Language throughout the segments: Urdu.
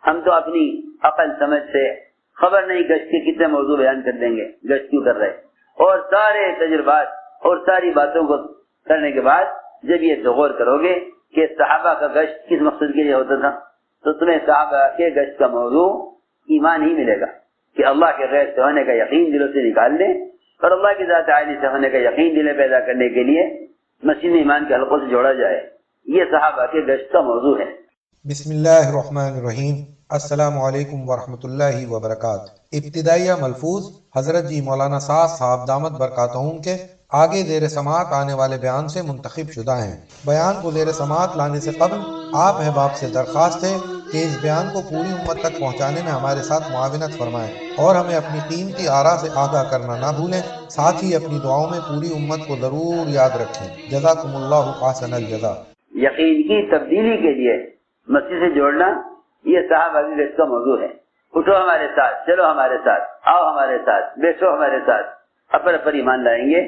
ہم تو اپنی عقل سمجھ سے خبر نہیں گشت کے کتنے موضوع بیان کر دیں گے، گشت کیوں کر رہے، اور سارے تجربات اور ساری باتوں کو کرنے کے بعد جب یہ غور کرو گے کہ صحابہ کا گشت کس مقصد کے لیے ہوتا تھا، تو تمہیں صحابہ کے گشت کا موضوع ایمان ہی ملے گا کہ اللہ کے غیر سے ہونے کا یقین دلوں سے نکال لیں، اور اللہ کی ذات عالی سے ہونے کا یقین دلیں پیدا کرنے کے لیے مسجد ایمان کے حلقوں سے جوڑا جائے۔ یہ صحابہ کے گشت کا موضوع ہے۔ بسم اللہ الرحمن الرحیم۔ السلام علیکم ورحمۃ اللہ وبرکاتہ۔ ابتدائیہ ملفوظ حضرت جی مولانا سعد صاحب دامت برکاتہم کے آگے زیر سماعت آنے والے بیان سے منتخب شدہ ہیں۔ بیان کو زیر سماعت لانے سے قبل آپ احباب سے درخواست ہے کہ اس بیان کو پوری امت تک پہنچانے میں ہمارے ساتھ معاونت فرمائیں اور ہمیں اپنی قیمتی آراء سے آگاہ کرنا نہ بھولیں، ساتھ ہی اپنی دعاؤں میں پوری امت کو ضرور یاد رکھیں۔ جزاکم اللہ احسن الجزا۔ یقین کی تبدیلی کے لیے مسجد سے جوڑنا یہ صحابہ کی گشت کا موضوع ہے۔ اٹھو ہمارے ساتھ، چلو ہمارے ساتھ، آؤ ہمارے ساتھ، بیٹھو ہمارے ساتھ، اپر ایمان لائیں گے۔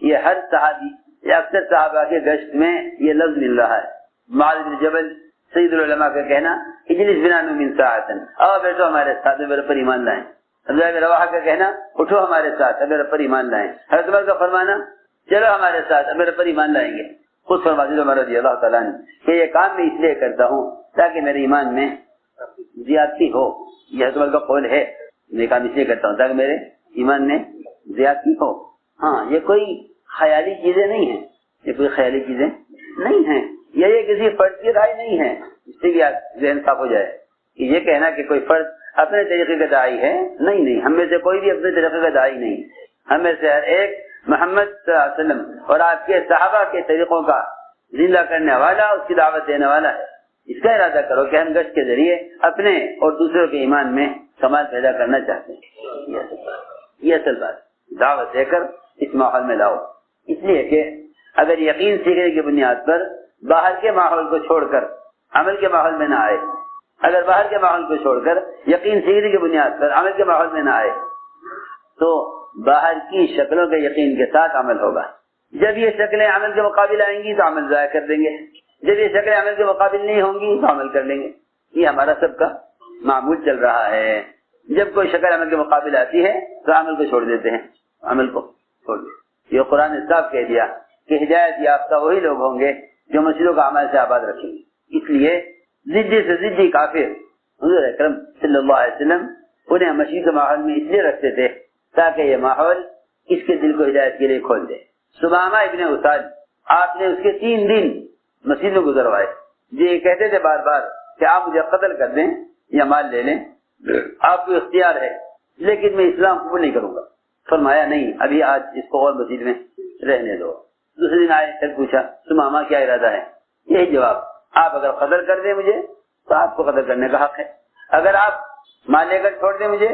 یہ ہر صحابی یا اکثر صحابہ کے گشت میں یہ لفظ مل رہا ہے۔ معاذ بن جبل سید العلماء کا کہنا اجلس بنا من ساعتن، آؤ بیٹھو ہمارے ساتھ، میرے پر ایمان لائیں۔ عبداللہ بن رواحہ کا کہنا اٹھو ہمارے ساتھ، میرے پر ایمان لائیں۔ حضرت عمر کا فرمانا چلو ہمارے ساتھ، میرے پر ایمان لائیں گے۔ خود فرماتے عمر رضی اللہ تعالیٰ عنہ کہ یہ کام میں اس لیے کرتا ہوں تاکہ میرے ایمان میں زیادتی ہو۔ یہ حضرت عمر کا قول ہے، یہ کام اس لیے کرتا ہوں تاکہ میرے ایمان میں زیادتی ہو۔ ہاں، یہ کوئی خیالی چیزیں نہیں ہیں، یہ کوئی خیالی چیزیں نہیں ہیں، یہ کسی فرد کی رائے نہیں ہے۔ اس سے بھی ذہن صاف ہو جائے کہ یہ کہنا کہ کوئی فرد اپنے طریقے کا داعی ہے، نہیں، ہم میں سے کوئی بھی اپنے طریقے کا داعی نہیں، ہم میں سے ہر ایک محمد صلی اللہ علیہ وسلم اور آپ کے صحابہ کے طریقوں کا زندہ کرنے والا، اس کی دعوت دینے والا ہے۔ اس کا ارادہ کرو کہ ہم گشت کے ذریعے اپنے اور دوسروں کے ایمان میں کمال پیدا کرنا چاہتے ہیں۔ یہ اصل بات، دعوت دے کر اس ماحول میں لاؤ۔ اس لیے کہ اگر یقین سیکھنے کی بنیاد پر باہر کے ماحول کو چھوڑ کر عمل کے ماحول میں نہ آئے، اگر باہر کے ماحول کو چھوڑ کر یقین سیکھنے کی بنیاد پر عمل کے ماحول میں نہ آئے تو باہر کی شکلوں کے یقین کے ساتھ عمل ہوگا۔ جب یہ شکلیں عمل کے مقابل آئیں گی تو عمل ضائع کر دیں گے، جب یہ شکلیں عمل کے مقابل نہیں ہوں گی تو عمل کر لیں گے۔ یہ ہمارا سب کا معمول چل رہا ہے۔ جب کوئی شکل عمل کے مقابل آتی ہے تو عمل کو چھوڑ دیتے ہیں، عمل کو چھوڑ دیتے۔ یہ قرآن نے صاف کہہ دیا کہ ہدایت یافتہ وہی لوگ ہوں گے جو مسجدوں کا عمل سے آباد رکھیں گے۔ اس لیے ضدی سے ضدی کافر حضور اکرم صلی اللہ علیہ وسلم انہیں مسجد کے ماحول میں اس لیے رکھتے تھے تاکہ یہ ماحول اس کے دل کو ہدایت کے لیے کھول دے۔ سبامہ ابن اسال، آپ نے اس کے 3 دن مسجد میں گزروائے۔ یہ کہتے تھے بار بار کہ آپ مجھے قتل کر دیں یا مال لے لیں، آپ کو اختیار ہے، لیکن میں اسلام قبول نہیں کروں گا۔ فرمایا نہیں، ابھی آج اس کو اور مسجد میں رہنے دو۔ دوسرے دن آئے، پھر پوچھا سبامہ کیا ارادہ ہے؟ یہی جواب، آپ اگر قتل کر دیں مجھے تو آپ کو قتل کرنے کا حق ہے، اگر آپ مال لے کر چھوڑ دیں مجھے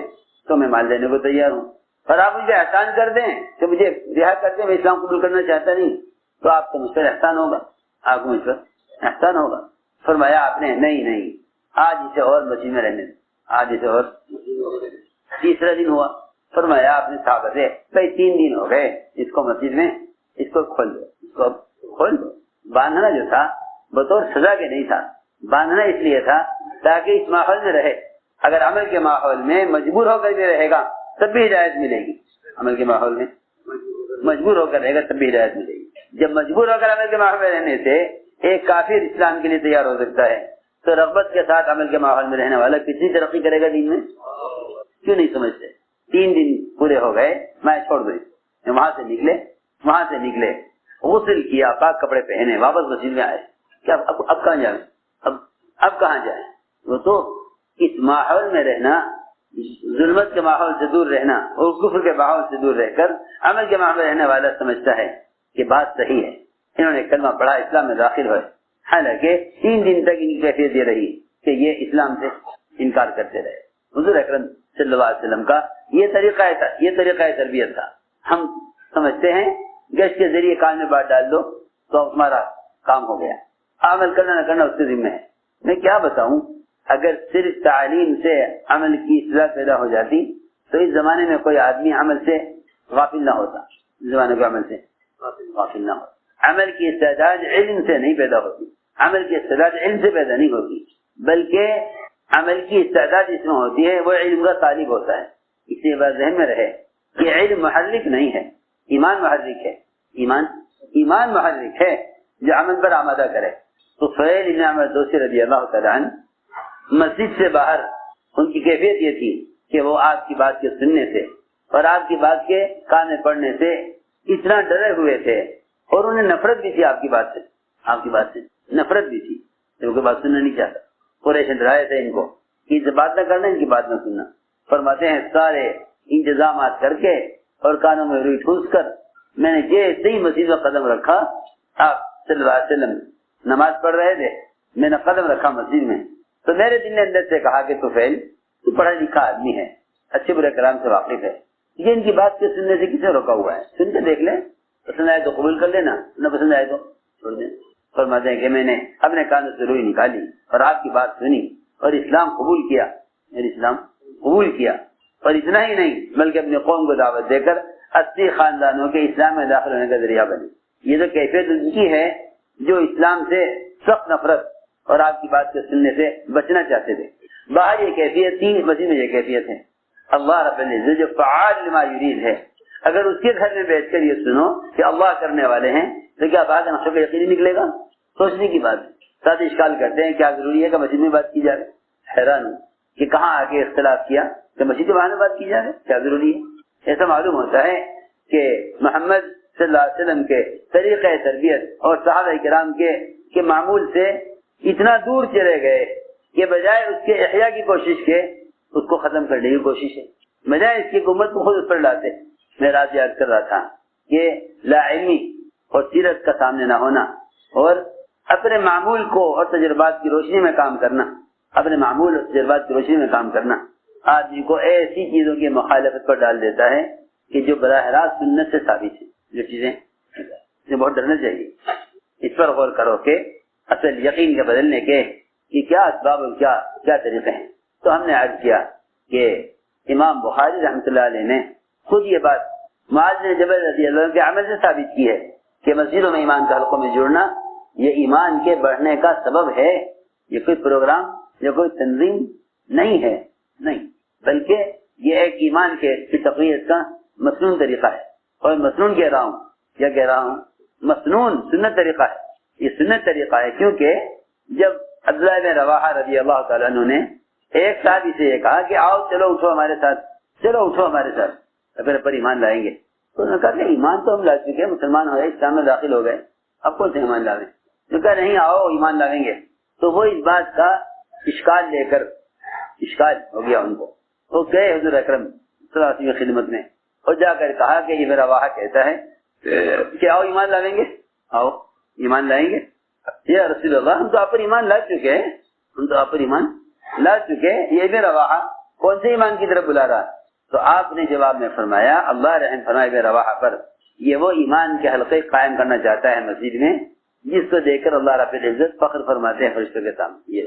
تو میں مال دینے کو تیار ہوں، اور آپ مجھے احسان کر دیں کہ مجھے رہا کر دیں، میں اسلام قبول کرنا چاہتا نہیں، تو آپ کو مجھ پر احسان ہوگا، آپ کو مجھ پر احسان ہوگا۔ فرمایا آپ نے نہیں، آج اسے اور مسجد میں رہنے دیں، آج اسے اور۔ تیسرا دن ہوا، فرمایا آپ نے صحابہ سے بھائی 3 دن ہو گئے، اس کو مسجد میں اس کو کھول دو، اس کو کھول دو۔ باندھنا جو تھا بطور سزا کے نہیں تھا، باندھنا اس لیے تھا تاکہ اس ماحول میں رہے۔ اگر عمل کے ماحول میں مجبور ہو کر بھی رہے گا تب بھی ہدایت ملے گی، عمل کے ماحول میں مجبور ہو کر رہے گا تب بھی ہدایت ملے گی۔ جب مجبور ہو کر عمل کے ماحول میں رہنے سے ایک کافر اسلام کے لیے تیار ہو سکتا ہے، تو رغبت کے ساتھ عمل کے ماحول میں رہنے والا کتنی ترقی کرے گا دین میں؟ کیوں نہیں سمجھتے؟ 3 دن پورے ہو گئے، میں چھوڑ دوں، وہاں سے نکلے غسل کیا، پاک کپڑے پہنے، واپس مسجد میں آئے، کیا اب کہاں جائیں؟ اب کہاں جائیں؟ وہ تو اس ماحول میں رہنا، ظلمت کے ماحول سے دور رہنا اور کفر کے ماحول سے دور رہ کر عمل کے ماحول میں رہنے والا سمجھتا ہے کہ بات صحیح ہے، انہوں نے کلمہ پڑھا، اسلام میں داخل ہوئے، حالانکہ 3 دن تک ان کی کیفیت یہ رہی کہ یہ اسلام سے انکار کرتے رہے۔ حضور اکرم صلی اللہ علیہ وسلم کا یہ طریقہ تربیت تھا۔ ہم سمجھتے ہیں گشت کے ذریعے کان میں بات ڈال دو تو ہمارا کام ہو گیا، عمل کرنا نہ کرنا اس کے ذمہ ہے۔ میں کیا بتاؤں، اگر صرف تعلیم سے عمل کی اصلاح پیدا ہو جاتی تو اس زمانے میں کوئی آدمی عمل سے غافل نہ ہوتا، اس زمانے کو عمل سے غافل نہ ہوتا۔ عمل کی استعداد علم سے نہیں پیدا ہوتی، عمل کی استعداد علم سے پیدا نہیں ہوتی، بلکہ عمل کی استعداد اس میں ہوتی ہے، وہ علم کا طالب ہوتا ہے. اس لیے بات ذہن میں رہے کہ علم محرک نہیں ہے، ایمان محرک ہے. ایمان محرک ہے جو عمل پر آمادہ کرے. تو سہیل بن عمرو دوسی رضی اللہ تعالیٰ عنہ مسجد سے باہر ان کی کیفیت یہ تھی کہ وہ آپ کی بات کے سننے سے اور آپ کی بات کے کان میں پڑھنے سے اتنا ڈرے ہوئے تھے، اور انہیں نفرت بھی تھی آپ کی بات سے نفرت بھی تھی، کیونکہ بات سننا نہیں چاہتا. قریش ڈرائے تھے ان کو کہ ان سے بات نہ کرنا، ان کی بات نہ سننا. فرماتے ہیں سارے انتظامات کر کے اور کانوں میں روئی ٹھوس کر میں نے جیسے ہی مسجد میں قدم رکھا، آپ صلی اللہ علیہ وسلم نماز پڑھ رہے تھے، میں نے قدم رکھا مسجد میں، تو میرے دل نے اندر سے کہا کہ طفیل تو پڑھا لکھا آدمی ہے، اچھے برے کلام سے واقف ہے، یہ ان کی بات کے سننے سے کسے روکا ہوا ہے؟ سن کے دیکھ لیں، پسند آئے تو قبول کر لینا، نہ پسند آئے تو چھوڑ دیں. فرماتے ہیں کہ میں نے اپنے کانوں سے روئی نکالی اور آپ کی بات سنی اور اسلام قبول کیا. اور اتنا ہی نہیں بلکہ اپنے قوم کو دعوت دے کر 80 خاندانوں کے اسلام میں داخل ہونے کا ذریعہ بنے. یہ تو کیفیت ان کی ہے جو اسلام سے سخت نفرت اور آپ کی بات کے سننے سے بچنا چاہتے تھے. باہر یہ کیفیت تھی، مسجد میں یہ کیفیت ہے. اللہ رب العزت جو فعال لما یرید ہے، اگر اس کے گھر میں بیٹھ کر یہ سنو کہ اللہ کرنے والے ہیں تو کیا بات نقشوں کا یقین نکلے گا؟ سوچنے کی بات ہے. ساتھ اشکال کرتے ہیں کیا ضروری ہے کہ مسجد میں بات کی جائے؟ حیران ہوں کہ کہاں آگے اختلاف کیا کہ مسجد کے باہر بات کی جائے، کیا ضروری ہے؟ ایسا معلوم ہوتا ہے کہ محمد صلی اللہ علیہ وسلم کے طریقہ تربیت اور صحابہ کرام کے معمول سے اتنا دور چلے گئے کہ بجائے اس کے احیاء کی کوشش کے اس کو ختم کرنے کی کوشش ہے، بجائے اس کی حکومت کو خود اس پر لاتے. میں رات یاد کر رہا تھا کہ لا علمی اور سیرت کا سامنے نہ ہونا اور اپنے معمول کو اور تجربات کی روشنی میں کام کرنا آدمی کو ایسی چیزوں کی مخالفت پر ڈال دیتا ہے کہ جو براہ راست سنت سے ثابت ہے. جو چیزیں بہت ڈرنا چاہیے. اس پر غور کرو کہ اصل یقین کے بدلنے کے کہ کیا اسباب اور کیا طریقے ہیں. تو ہم نے عرض کیا کہ امام بخاری رحمۃ اللہ علیہ نے خود یہ بات معاذ بن جبل رضی اللہ عنہ کے عمل سے ثابت کی ہے کہ مسجدوں میں ایمان کے حلقوں میں جڑنا یہ ایمان کے بڑھنے کا سبب ہے. یہ کوئی پروگرام یا کوئی تنظیم نہیں ہے، نہیں، بلکہ یہ ایک ایمان کے تقویت کا مسنون طریقہ ہے. اور مسنون کہہ رہا ہوں مسنون سنت طریقہ ہے. یہ سنت طریقہ ہے کیونکہ جب عبداللہ بن رواحہ رضی اللہ تعالیٰ عنہ نے ایک صحابی سے یہ کہا کہ آؤ چلو اٹھو ہمارے ساتھ پھر پر ایمان لائیں گے، تو انہوں نے کہا کہ ایمان تو ہم لا چکے ہیں، مسلمان ہو گئے، اسلام میں داخل ہو گئے، اب کون سے ایمان لاویں؟ تو کہا نہیں آؤ ایمان لاویں گے. تو وہ اس بات کا اشکال ہو گیا ان کو. وہ گئے حضور اکرم صلی اللہ علیہ وسلم کی خدمت میں اور جا کر کہا کہ یہ میرا واہ کہتا ہے کہ آؤ ایمان لاویں گے، آؤ ایمان لائیں گے. یا رسول اللہ ہم تو آپ پر ایمان لا چکے ہیں، یہ میرا واہ کون سے ایمان کی طرف بلا رہا ہے؟ تو آپ نے جواب میں فرمایا اللہ رحم فرمائے بے رواحہ پر، یہ وہ ایمان کے حلقے قائم کرنا چاہتا ہے مسجد میں جس کو دیکھ کر اللہ رب العزت فخر فرماتے ہیں فرشتوں کے سامنے. یہ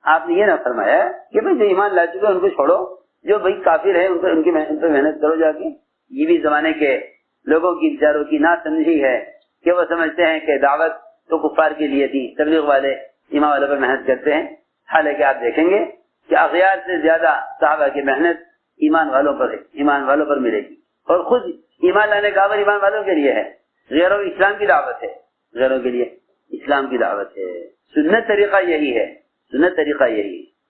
آپ نے یہ نہ فرمایا کہ بھائی جو ایمان لا چکے ان کو چھوڑو، جو بھائی کافر ہے ان پہ محنت کرو جا کے. یہ بھی زمانے کے لوگوں کی بیچاروں کی نہ سمجھی ہے کہ وہ سمجھتے ہیں کہ دعوت تو کفار کے لیے تھی، تبلیغ والے ایمان والوں پر محنت کرتے ہیں. حالانکہ آپ دیکھیں گے کہ اغیار سے زیادہ صحابہ کی محنت ایمان والوں پر ملے گی. اور خود ایمان لانے کا عمل ایمان والوں کے لیے ہے، غیروں اسلام کی دعوت ہے، غیروں کے لیے اسلام کی دعوت ہے. سنت طریقہ یہی ہے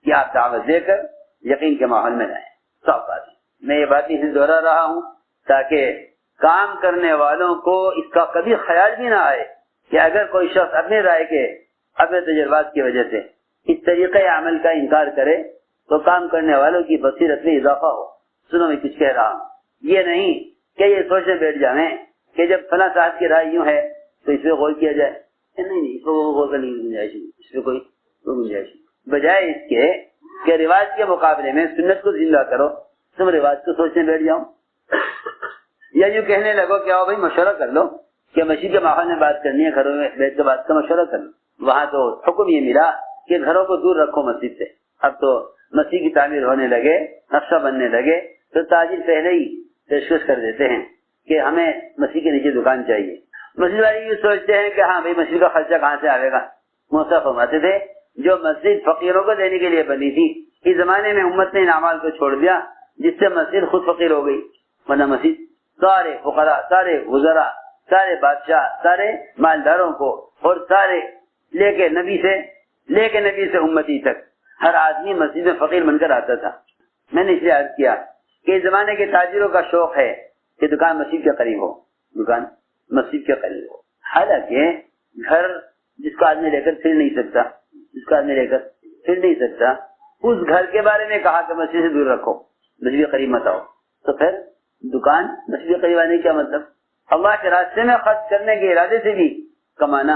کہ آپ دعوت دے کر یقین کے ماحول میں رہیں. صاف بات ہے. میں یہ بات اسے دوہرا رہا ہوں تاکہ کام کرنے والوں کو اس کا کبھی خیال بھی نہ آئے کہ اگر کوئی شخص اپنے رائے کے اپنے تجربات کی وجہ سے اس طریقے عمل کا انکار کرے تو کام کرنے والوں کی بصیرت میں اضافہ ہو. سنو میں کچھ کہہ رہا ہوں، یہ نہیں کہ یہ سوچنے بیٹھ جائیں کہ جب فلاں صاحب کی رائے یوں ہے تو اس پہ غور کیا جائے. نہیں، اس کو غور کرنے کی گنجائش نہیں، اس پہ کوئی گنجائش نہیں. بجائے اس کے کہ رواج کے مقابلے میں سنت کو زندہ کرو، تم رواج کو سوچنے بیٹھ جاؤ یا یوں کہنے لگو کہ آؤ بھائی مشورہ کر لو کہ مسجد کے ماحول میں بات کرنی ہے، گھروں میں بیٹھ کے بات کا مشورہ کر لو. وہاں تو حکم یہ ملا کہ گھروں کو دور رکھو مسجد سے. اب تو مسجد کی تعمیر ہونے لگے، نقشہ بننے لگے تو تاجر پہلے ہی پیشکش کر دیتے ہیں کہ ہمیں مسجد کے نیچے دکان چاہیے. مسجد والے یہ سوچتے ہیں کہ ہاں بھائی مسجد کا خرچہ کہاں سے آئے گا. موسیٰ فرماتے تھے جو مسجد فقیروں کو دینے کے لیے بنی تھی اس زمانے میں امت نے ان اعمال کو چھوڑ دیا جس سے مسجد خود فقیر ہو گئی، ورنہ مسجد سارے فقراء، سارے وزراء، سارے بادشاہ، سارے مالداروں کو اور سارے لے کے نبی سے امتی تک ہر آدمی مسجد میں فقیر بن کر آتا تھا۔ میں نے اس لیے عرض کیا کہ اس زمانے کے تاجروں کا شوق ہے کہ دکان مسجد کے قریب ہو، دکان مسجد کے قریب ہو، حالانکہ گھر جس کو آدمی لے کر پھر نہیں سکتا اس گھر کے بارے میں کہا کہ مسجد سے دور رکھو، مسجد کے قریب مت آؤ، تو پھر دکان مسجد کے قریب آنے کا مطلب اللہ کے راستے میں خرچ کرنے کے ارادے سے بھی کمانا،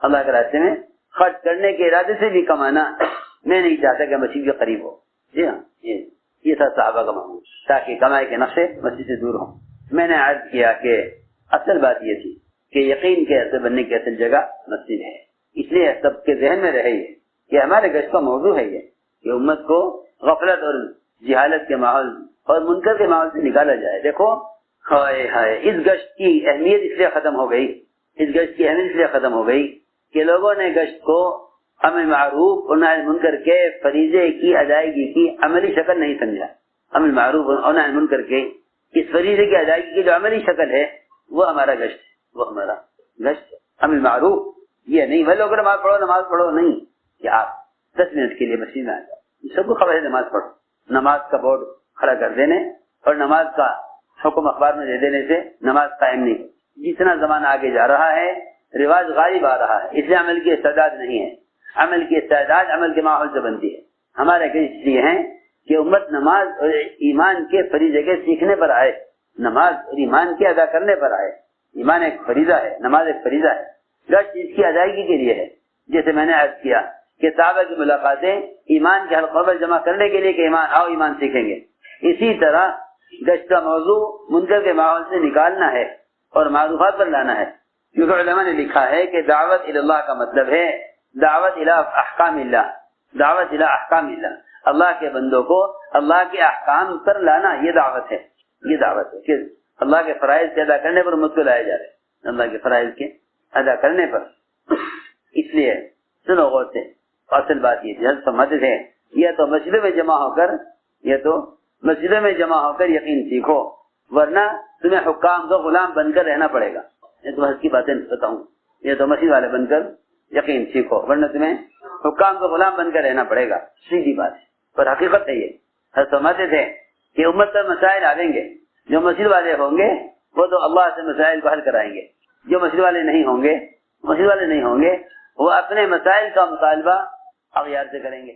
اللہ کے راستے میں خرچ کرنے کے ارادے سے بھی کمانا میں نہیں چاہتا کہ مسجد کے قریب ہو۔ جی ہاں، یہ تھا صحابہ کا معمول، تاکہ کمائی کے نقشے مسجد سے دور ہوں۔ میں نے عرض کیا کہ اصل بات یہ تھی کہ یقین کے ایسے بننے کی اصل جگہ مسجد ہے، اس لیے سب کے ذہن میں رہے یہ ہمارے گشت کا موضوع ہے، یہ کہ امت کو غفلت اور جہالت کے ماحول اور منکر کے ماحول سے نکالا جائے۔ دیکھو اس گشت کی اہمیت اس لیے ختم ہو گئی کہ لوگوں نے گشت کو امر معروف اور نہی عن منکر کے فریضے کی ادائیگی کی عملی شکل نہیں سمجھا۔ امر معروف اور نہی عن منکر کے اس فریضے کی ادائیگی کی جو عملی شکل ہے وہ ہمارا گشت امر معروف یہ نہیں، وہ لوگ نماز پڑھو نہیں کہ آپ 10 منٹ کے لیے مسجد میں آ جاؤ، سب کو خبر ہے نماز پڑھو، نماز کا بورڈ کھڑا کر دینے اور نماز کا حکم اخبار میں دے دینے سے نماز قائم نہیں۔ جتنا زمانہ آگے جا رہا ہے رواج غالب آ رہا ہے، اس لیے عمل کی استعداد نہیں ہے، عمل کی استعداد عمل کے ماحول سے بنتی ہے۔ ہمارے کہ اس لیے ہیں کہ امت نماز اور ایمان کے فریضے کے سیکھنے پر آئے، نماز اور ایمان کے ادا کرنے پر آئے۔ ایمان ایک فریضہ ہے، نماز ایک فریضہ ہے، گشت اس کی ادائیگی کے لیے ہے۔ جیسے میں نے عرض کیا کہ صحابہ کی ملاقاتیں ایمان کے حلقوں پر جمع کرنے کے لیے کہ ایمان سیکھیں گے، اسی طرح گشت کا موضوع منکر کے ماحول سے نکالنا ہے اور معروفات پر لانا ہے، کیونکہ علماء نے لکھا ہے کہ دعوت الی اللہ کا مطلب ہے دعوت الی احکام اللہ، اللہ کے بندوں کو اللہ کے احکام پر لانا، یہ دعوت ہے کہ اللہ کے فرائض کے ادا کرنے پر امت کو لایا جا رہا ہے، اللہ کے فرائض کے ادا کرنے پر۔ اس لیے سنو غور سے، اصل بات یہ جلد سمجھتے تھے یہ تو مسجدوں میں جمع ہو کر یقین سیکھو، ورنہ تمہیں حکام کا غلام بن کر رہنا پڑے گا۔ یہ تو حق کی باتیں بتاؤں، یہ تو مسجد والے بن کر یقین سیکھو، ورنہ تمہیں حکام کا غلام بن کر رہنا پڑے گا، سیدھی بات ہے، پر حقیقت ہے یہ۔ سمجھتے تھے کہ امت پر مسائل آئیں گے، جو مسجد والے ہوں گے وہ تو اللہ سے مسائل کو حل کرائیں گے، جو مسجد والے نہیں ہوں گے وہ اپنے مسائل کا مطالبہ اغیار سے کریں گے۔